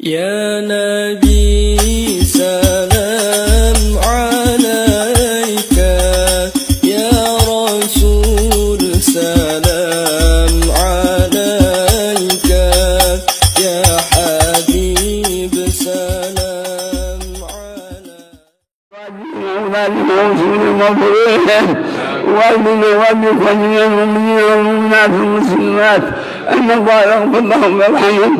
يا نبي سلام عليك، يا رسول سلام عليك، يا حبيب سلام والمؤمنين والمسلمات أن الله يغفر لهم ويرحمهم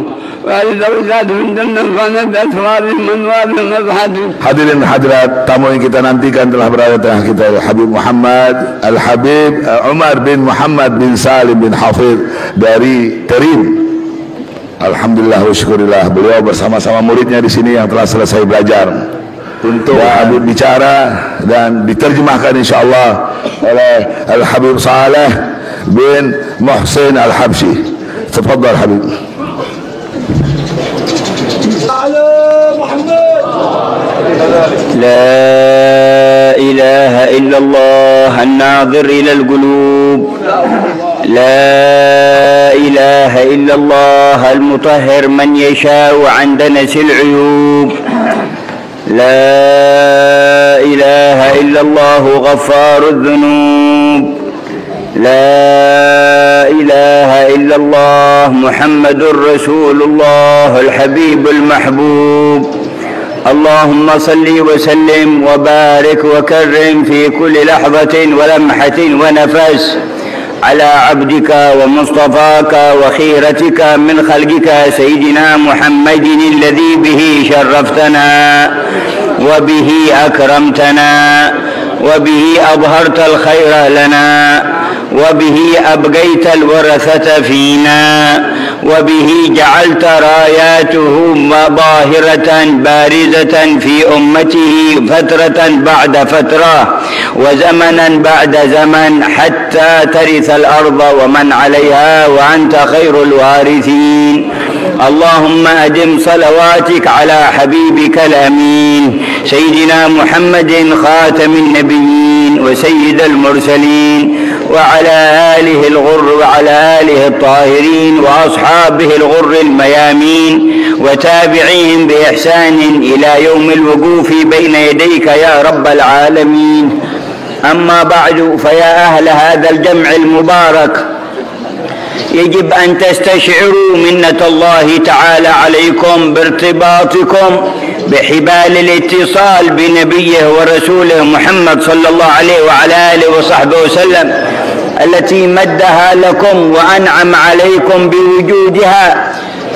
وإذا وجدت من جنة فنبت أسرارهم أنوارهم نزحتهم. Hadirin hadirat, tamu yang kita nantikan telah berada di tengah kita, Habib Muhammad Al-Habib Umar bin Muhammad bin Salim bin Hafidh dari Terim. Alhamdulillah wa syukurillah, beliau bersama-sama muridnya di sini yang telah selesai belajar. Untuk Habib bicara dan diterjemahkan insyaallah oleh Al-Habib Saleh bin Muhsin Al-Habsyi. Tafadhal Habib. لا إله إلا الله الناظر إلى القلوب، لا إله إلا الله المطهر من يشاء عن دنس العيوب، لا إله إلا الله غفار الذنوب، لا إله إلا الله محمد رسول الله الحبيب المحبوب. اللهم صل وسلم وبارك وكرم في كل لحظة ولمحة ونفس على عبدك ومصطفاك وخيرتك من خلقك سيدنا محمد الذي به شرفتنا وبه أكرمتنا وبه أظهرت الخير لنا وبه أبقيت الورثة فينا وبه جعلت راياته ظاهرة بارزة في أمته فترة بعد فترة وزمنا بعد زمن حتى ترث الأرض ومن عليها وأنت خير الوارثين. اللهم أدم صلواتك على حبيبك الأمين سيدنا محمد خاتم النبيين وسيد المرسلين وعلى آله الغر وعلى آله الطاهرين وأصحابه الغر الميامين وتابعيهم بإحسان إلى يوم الوقوف بين يديك يا رب العالمين. أما بعد، فيا أهل هذا الجمع المبارك، يجب أن تستشعروا منة الله تعالى عليكم بارتباطكم بحبال الاتصال بنبيه ورسوله محمد صلى الله عليه وعلى آله وصحبه وسلم التي مدها لكم وأنعم عليكم بوجودها،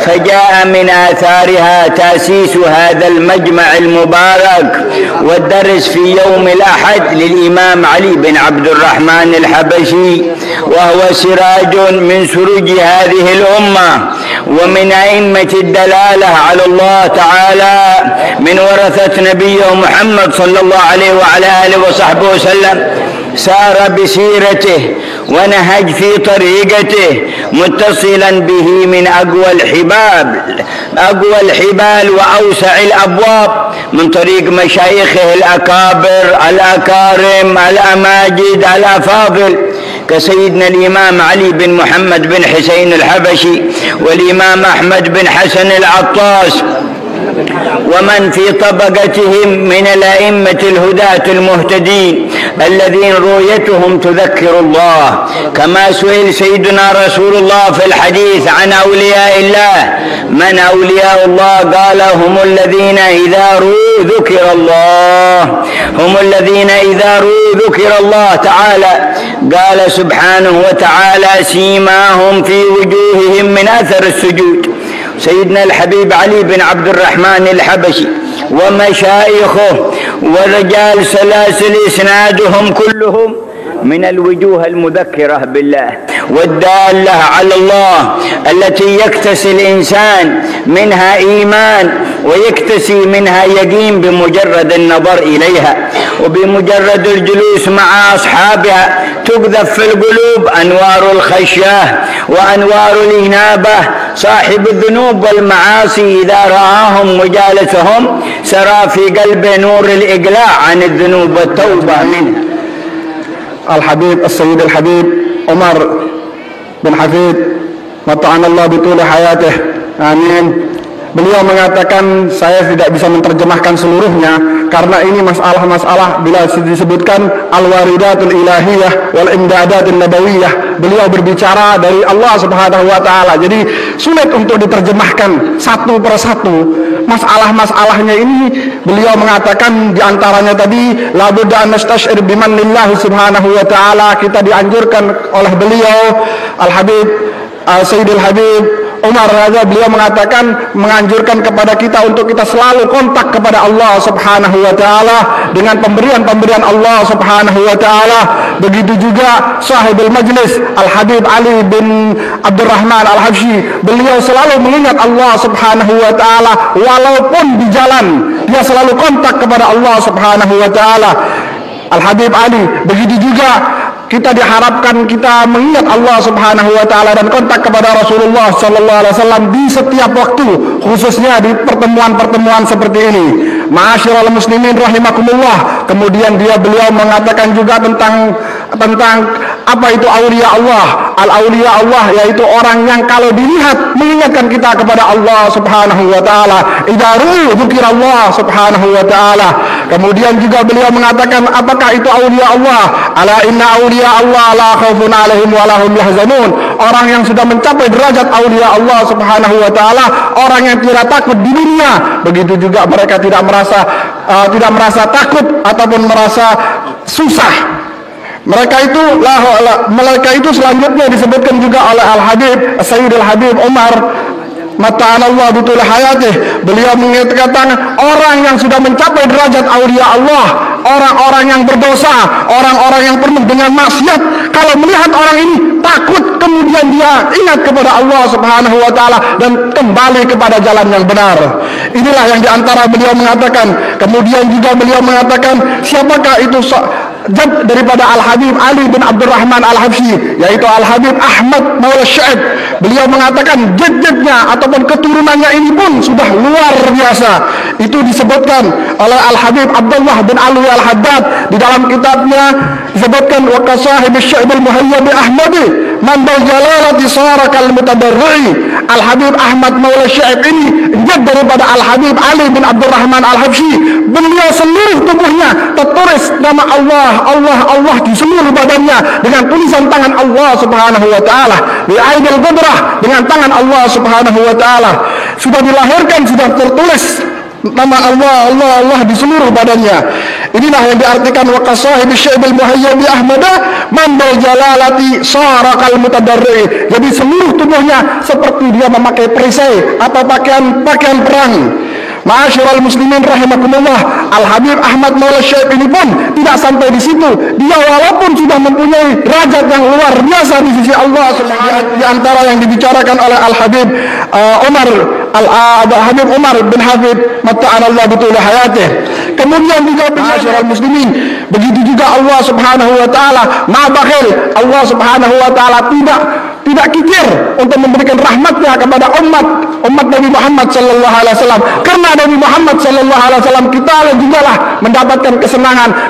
فجاء من آثارها تأسيس هذا المجمع المبارك والدرس في يوم الأحد للإمام علي بن عبد الرحمن الحبشي، وهو سراج من سروج هذه الأمة ومن أئمة الدلالة على الله تعالى من ورثة نبيه محمد صلى الله عليه وعلى آله وصحبه وسلم، سار بسيرته ونهج في طريقته متصلا به من أقوى الحبال وأوسع الأبواب من طريق مشايخه الأكابر الأكارم الأماجد الأفاضل كسيدنا الإمام علي بن محمد بن حسين الحبشي والإمام أحمد بن حسن العطاس ومن في طبقتهم من الأئمة الهداة المهتدين الذين رؤيتهم تذكر الله، كما سئل سيدنا رسول الله في الحديث عن أولياء الله: من أولياء الله؟ قال: هم الذين إذا رؤوا ذكر الله، هم الذين إذا رؤوا ذكر الله تعالى. قال سبحانه وتعالى: سيماهم في وجوههم من أثر السجود. سيدنا الحبيب علي بن عبد الرحمن الحبشي ومشايخه ورجال سلاسل إسنادهم كلهم من الوجوه المذكرة بالله والدالة على الله، التي يكتسي الإنسان منها إيمان ويكتسي منها يقين بمجرد النظر إليها، وبمجرد الجلوس مع أصحابها تقذف في القلوب أنوار الخشية وأنوار الإنابة. صاحب الذنوب والمعاصي إذا رآهم وجالسهم سرى في قلبه نور الإقلاع عن الذنوب والتوبة منها. الحبيب السيد الحبيب عمر بن حفيد متعنا الله بطول حياته، آمين، beliau mengatakan saya tidak bisa menerjemahkan seluruhnya karena ini masalah-masalah bila disebutkan al-waridatul ilahiyah wal imdadatul nabawiyah, beliau berbicara dari Allah Subhanahu wa taala. Jadi sulit untuk diterjemahkan satu persatu. Masalah-masalahnya ini beliau mengatakan diantaranya tadi la budda an nastashir bimanillah Subhanahu wa taala. Kita dianjurkan oleh beliau Al-Habib Sayyidul Habib Umar Raza, beliau mengatakan menganjurkan kepada kita untuk kita selalu kontak kepada Allah Subhanahu wa taala dengan pemberian-pemberian Allah Subhanahu wa taala. Begitu juga sahibul majlis Al-Habib Ali bin Abdurrahman Al-Habsyi, beliau selalu mengingat Allah Subhanahu wa taala walaupun di jalan, dia selalu kontak kepada Allah Subhanahu wa taala. Al-Habib Ali, begitu juga kita diharapkan kita mengingat Allah Subhanahu wa taala dan kontak kepada Rasulullah sallallahu alaihi wasallam di setiap waktu, khususnya di pertemuan-pertemuan seperti ini. Ma'asyiral muslimin rahimakumullah. Kemudian beliau mengatakan juga tentang apa itu aulia Allah. Al-aulia Allah yaitu orang yang kalau dilihat mengingatkan kita kepada Allah Subhanahu wa taala. Idza ru'u dzikrallah Subhanahu wa taala. Kemudian juga beliau mengatakan apakah itu aulia Allah? Ala inna aulia Allah la khaufun 'alaihim wa lahum yahzanun. Orang yang sudah mencapai derajat aulia Allah Subhanahu wa taala, orang yang tidak takut di dunia, begitu juga mereka tidak merasa takut ataupun merasa susah. Mereka itu selanjutnya disebutkan juga oleh Al-Habib Sayyidul Habib Umar Mata'anallah bitul hayatih. Beliau mengatakan orang yang sudah mencapai derajat aulia Allah, orang-orang yang berdosa, orang-orang yang penuh dengan maksiat, kalau melihat orang ini takut, kemudian dia ingat kepada Allah Subhanahu wa taala dan kembali kepada jalan yang benar. Inilah yang diantara beliau mengatakan. Kemudian juga beliau mengatakan siapakah itu jad daripada Al-Habib Ali bin Abdurrahman Al-Habsyi, yaitu Al-Habib Ahmad Maula Syaib. Beliau mengatakan jad-jadnya ataupun keturunannya ini pun sudah luar biasa. Itu disebutkan oleh Al-Habib Abdullah bin Alwi Al-Haddad di dalam kitabnya, disebutkan wa kasahib Syaib al-Muhayyab Ahmadi man bil jalalati sarakal mutadarri. Al-Habib Ahmad Maula Syaib ini jad daripada Al-Habib Ali bin Abdurrahman Al-Habsyi. Beliau seluruh tubuhnya tertulis nama Allah di seluruh badannya dengan tulisan tangan Allah Subhanahu wa taala, bi aidil qudrah, dengan tangan Allah Subhanahu wa taala. Sudah dilahirkan, sudah tertulis nama Allah di seluruh badannya. Inilah yang diartikan wa qasahib syaibil muhayyib ahmada man bil jalalati sarakal mutadarri. Jadi seluruh tubuhnya seperti dia memakai perisai atau pakaian perang. Ma'asyiral muslimin rahimakumullah. Al-Habib Ahmad Maula Syaib ini pun tidak sampai di situ. Dia walaupun sudah mempunyai derajat yang luar biasa di sisi Allah Subhanahu. Di antara yang dibicarakan oleh Al-Habib Habib Umar bin Habib Mata'anallah bitul hayatih. Kemudian juga ma'asyiral muslimin, begitu juga Allah Subhanahu wa taala ma bakhil. Allah Subhanahu wa taala tidak kikir untuk memberikan rahmatnya kepada umat Nabi Muhammad sallallahu alaihi wasallam. Karena Nabi Muhammad sallallahu alaihi wasallam kita juga lah mendapatkan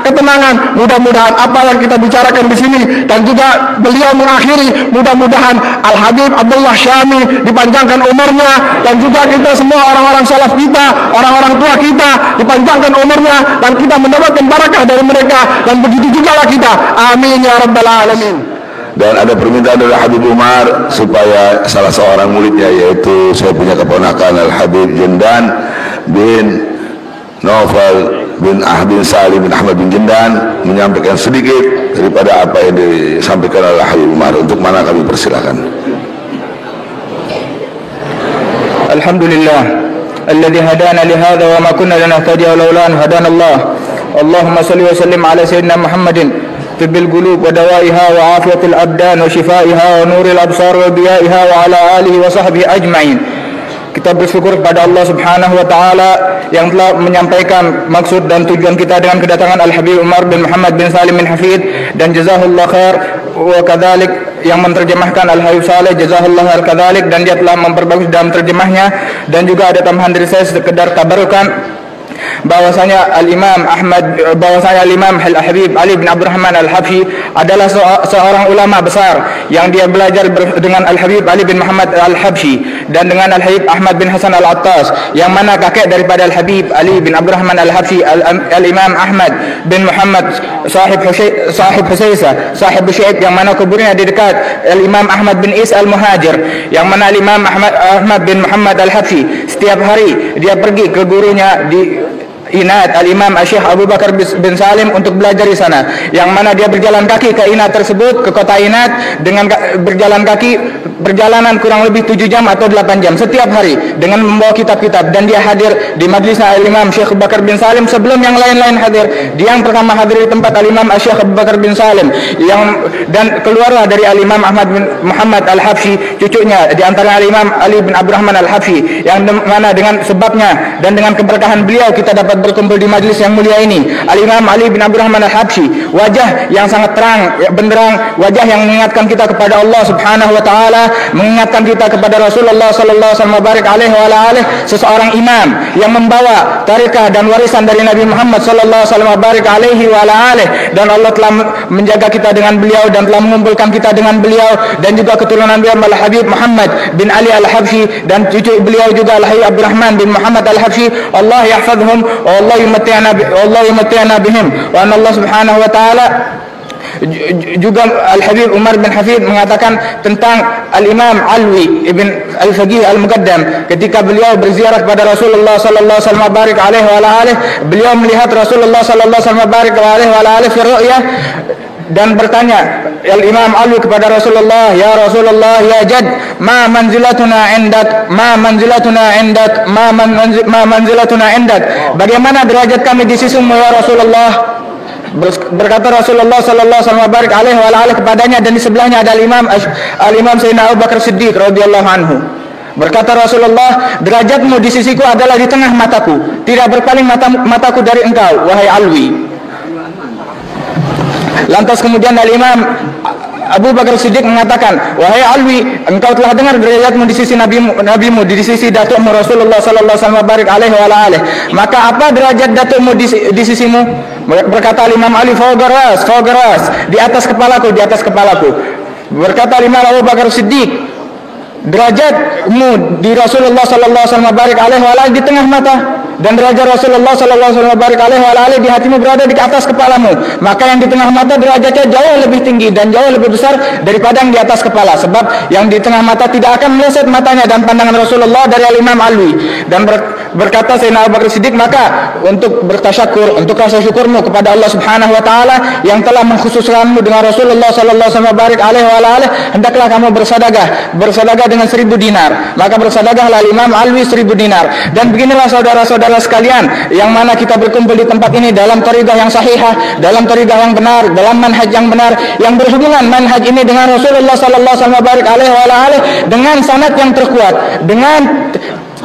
ketenangan. Mudah-mudahan apa yang kita bicarakan di sini dan juga beliau mengakhiri, mudah-mudahan Al-Habib Abdullah Syami dipanjangkan umurnya dan juga kita semua orang-orang salaf kita, orang-orang tua kita dipanjangkan umurnya dan kita mendapatkan barakah dari mereka, dan begitu juga lah kita. Amin ya rabbal alamin. Dan ada permintaan dari Habib Umar supaya salah seorang muridnya, yaitu saya punya keponakan Al-Habib Jendan bin Naufal bin Salim bin Ahmad bin Jendan, menyampaikan sedikit daripada apa yang disampaikan oleh Habib Umar. Untuk mana kami persilakan. Alhamdulillah alladzi hadana li hadza wa ma kunna linahtadiya laula an hadana Allah. Allahumma salli wa sallim ala sayyidina Muhammadin tibbil qulub wa dawaiha wa afiyatil abdan wa shifaiha wa nuril absar wa diyaiha wa ala alihi wa sahbihi ajma'in. Kita bersyukur kepada Allah Subhanahu wa taala yang telah menyampaikan maksud dan tujuan kita dengan kedatangan Al-Habib Umar bin Muhammad bin Salim bin Hafid, dan jazahullah khair wa kadzalik yang menerjemahkan Al-Habib Saleh, jazahullah khair kadzalik, dan dia telah memperbagus dalam terjemahnya. Dan juga ada tambahan dari saya sekedar tabarukan bahwasanya Al-Imam Al-Habib Ali bin Abdurrahman Al-Habsyi adalah seorang ulama besar yang dia belajar dengan Al-Habib Ali bin Muhammad Al-Habsyi dan dengan Al-Habib Ahmad bin Hasan Al-Attas, yang mana kakek daripada Al-Habib Ali bin Abdurrahman Al-Habsyi Al-Imam Ahmad bin Muhammad sahib Husaisa sahib Syekh, yang mana kuburnya di dekat Al-Imam Ahmad bin Is Al-Muhajir, yang mana Al-Imam Ahmad bin Muhammad Al-Habsyi setiap hari dia pergi ke gurunya di Inat, Al-Imam Syekh Abu Bakar bin Salim, untuk belajar di sana, yang mana dia berjalan kaki ke Inat tersebut, ke kota Inat, dengan berjalan kaki perjalanan kurang lebih 7 jam atau 8 jam setiap hari dengan membawa kitab-kitab, dan dia hadir di majlisnya Al-Imam Syekh Abu Bakar bin Salim sebelum yang lain-lain hadir. Dia yang pertama hadir di tempat Al-Imam Syekh Abu Bakar bin Salim, dan keluarlah dari Al-Imam Ahmad bin Muhammad Al-Habsyi cucunya, di antara Al-Imam Ali bin Abdurrahman Al-Habsyi, yang mana dengan sebabnya dan dengan keberkahan beliau kita dapat berkumpul di majlis yang mulia ini. Al-Imam Ali bin Abdurrahman Al-Habsyi, wajah yang sangat terang benderang, wajah yang mengingatkan kita kepada Allah Subhanahu wa taala, mengingatkan kita kepada Rasulullah sallallahu alaihi wasallam, seseorang imam yang membawa tarekah dan warisan dari Nabi Muhammad sallallahu alaihi wasallam, dan Allah telah menjaga kita dengan beliau dan telah mengumpulkan kita dengan beliau, dan juga keturunan beliau Al-Habib Muhammad bin Ali Al-Habsyi dan cucu beliau juga Al-Habib Abdurrahman bin Muhammad Al-Habsyi. Allah yahfazhum wa Allah yumatti'ana bihim. Wa anna Allah Subhanahu wa taala juga Al-Habib Umar bin Hafid mengatakan tentang Al-Imam Alwi ibn Al-Faqih Al-Muqaddam, ketika beliau berziarah kepada Rasulullah sallallahu alaihi wasallam, beliau melihat Rasulullah sallallahu alaihi wasallam fi ru'yah dan bertanya Al-Imam Alwi kepada Rasulullah, ya Rasulullah, ya Jad, ma manzilatuna indak, bagaimana derajat kami di sisimu ya Rasulullah? Berkata Rasulullah sallallahu alaihi wasallam kepadanya, dan di sebelahnya ada Al-Imam Sayyidina Abu Bakar Siddiq radhiyallahu anhu. Berkata Rasulullah, derajatmu di sisiku adalah di tengah mataku, tidak berpaling mataku dari engkau wahai Alwi. Lantas kemudian Al-Imam Abu Bakar Siddiq mengatakan, wahai Alwi, engkau telah dengar derajatmu di sisi nabimu, di sisi datukmu Rasulullah sallallahu alaihi wasallam, maka apa derajat datukmu di sisimu? Berkata Imam Ali, fawgaras, di atas kepalaku. Berkata Imam Abu Bakar Siddiq, derajatmu di Rasulullah sallallahu alaihi wasallam di tengah mata, dan derajat Rasulullah sallallahu alaihi wasallam di hatimu berada di atas kepalamu, maka yang di tengah mata derajatnya jauh lebih tinggi dan jauh lebih besar daripada yang di atas kepala, sebab yang di tengah mata tidak akan meleset matanya dan pandangan Rasulullah dari Al-Imam Alwi. Dan berkata Sayyidina Abu Bakar Siddiq, maka untuk bertasyakur, untuk rasa syukurmu kepada Allah Subhanahu wa taala yang telah mengkhususkanmu dengan Rasulullah sallallahu alaihi wasallam, hendaklah kamu bersedekah dengan 1000 dinar. Maka bersedekahlah Imam Alwi 1000 dinar. Dan beginilah saudara-saudara sekalian, yang mana kita berkumpul di tempat ini dalam thariqah yang sahihah, dalam thariqah yang benar, dalam manhaj yang benar, yang berhubungan manhaj ini dengan Rasulullah sallallahu alaihi wasallam, dengan sanad yang terkuat, dengan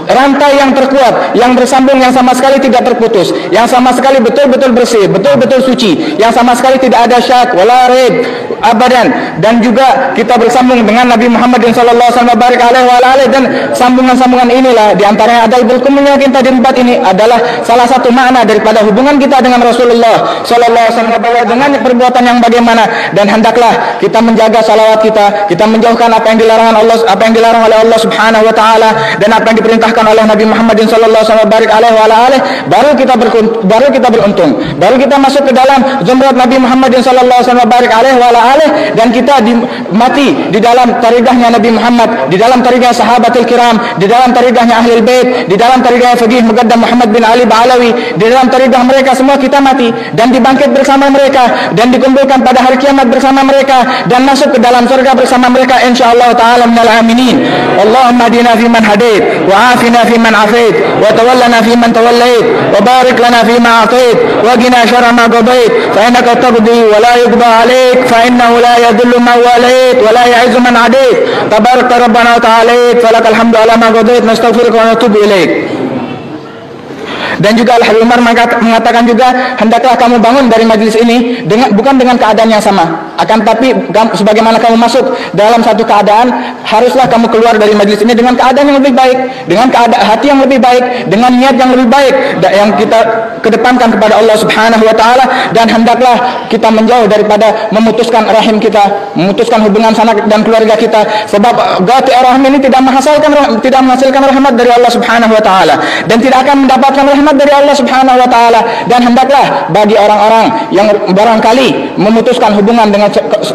rantai yang terkuat, yang bersambung, yang sama sekali tidak terputus, yang sama sekali betul-betul bersih, betul-betul suci, yang sama sekali tidak ada syak wala raib abadan. Dan juga kita bersambung dengan Nabi Muhammad sallallahu alaihi wasallam, dan sambungan-sambungan inilah diantaranya adalah berkumpulnya kita di tempat ini adalah salah satu makna daripada hubungan kita dengan Rasulullah sallallahu alaihi wasallam, dengan perbuatan yang bagaimana. Dan hendaklah kita menjaga salawat kita menjauhkan apa yang dilarang oleh Allah Subhanahu wa taala, dan apa yang diperintahkan oleh Nabi Muhammad sallallahu alaihi wasallam, baru kita beruntung, baru kita masuk ke dalam zumrat Nabi Muhammad sallallahu alaihi wasallam, dan kita mati di dalam tarikahnya Nabi Muhammad, di dalam tarikah sahabatul kiram, di dalam tarikahnya ahlul bait, di dalam tarikah Faqih Muqaddam Muhammad bin Ali Ba'alawi, di dalam tarikah mereka semua kita mati dan dibangkit bersama mereka dan dikumpulkan pada hari kiamat bersama mereka dan masuk ke dalam surga bersama mereka insyaallah taala minal aminin. Allahumma hadina fi man hadait wa afina fi man afait wa tawallana fi man tawallait wa barik lana fi ma atait wa qina syarra ma qadait fa innaka taqdi wa la yuqda alaik fa innahu la yadhillu man walait wa la ya'izzu man adait tabarakta rabbana wa ta'ala falakal hamdu ala ma qadait nastaghfiruka wa natubu ilaik. Dan juga Al-Habib Umar mengatakan juga, hendaklah kamu bangun dari majlis ini bukan dengan keadaan yang sama, Akan tapi sebagaimana kamu masuk dalam satu keadaan, haruslah kamu keluar dari majelis ini dengan keadaan yang lebih baik, dengan hati yang lebih baik, dengan niat yang lebih baik yang kita kedepankan kepada Allah Subhanahu wa taala, dan hendaklah kita menjauh daripada memutuskan rahim kita, memutuskan hubungan sanak dan keluarga kita, sebab qati' rahim ini tidak menghasilkan rahmat dari Allah Subhanahu wa taala dan tidak akan mendapatkan rahmat dari Allah Subhanahu wa taala. Dan hendaklah bagi orang-orang yang barangkali memutuskan hubungan dengan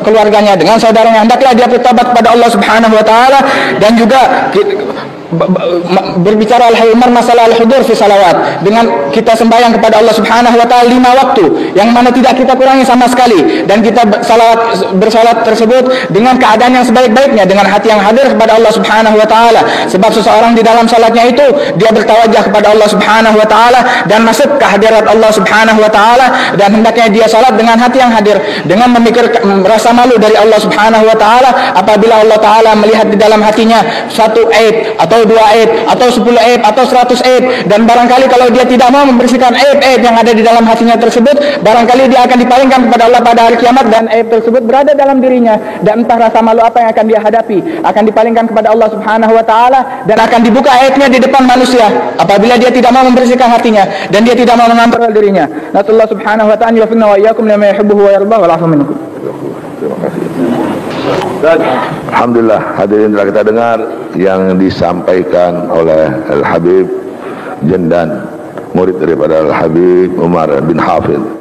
keluarganya, dengan saudaranya, hendaklah dia bertobat kepada Allah Subhanahu wa taala. Dan juga berbicara al-Umar masalah al-hudur fi salawat, dengan kita sembahyang kepada Allah Subhanahu wa taala 5 waktu yang mana tidak kita kurangi sama sekali, dan kita bersalat tersebut dengan keadaan yang sebaik-baiknya, dengan hati yang hadir kepada Allah Subhanahu wa taala. Sebab seseorang di dalam salatnya itu dia bertawajjah kepada Allah Subhanahu wa taala dan masuk ke hadirat Allah Subhanahu wa taala, dan hendaknya dia salat dengan hati yang hadir, dengan memikir rasa malu dari Allah Subhanahu wa taala apabila Allah taala melihat di dalam hatinya satu aib atau 2 aib atau 10 aib atau 100 aib. Dan barangkali kalau dia tidak mau membersihkan aib-aib yang ada di dalam hatinya tersebut, barangkali dia akan dipalingkan kepada Allah pada hari kiamat, dan aib tersebut berada dalam dirinya, dan entah rasa malu apa yang akan dia hadapi akan dipalingkan kepada Allah Subhanahu wa taala, dan akan dibuka aibnya di depan manusia apabila dia tidak mau membersihkan hatinya dan dia tidak mau mengontrol dirinya. Nasallahu Subhanahu wa taala yuwaffiqna wa iyyakum lima yuhibbuhu wa yardah wal 'afwa minkum. Terima kasih. Alhamdulillah, hadirin telah kita dengar yang disampaikan oleh Al-Habib Jendan, murid daripada Al-Habib Umar bin Hafidh.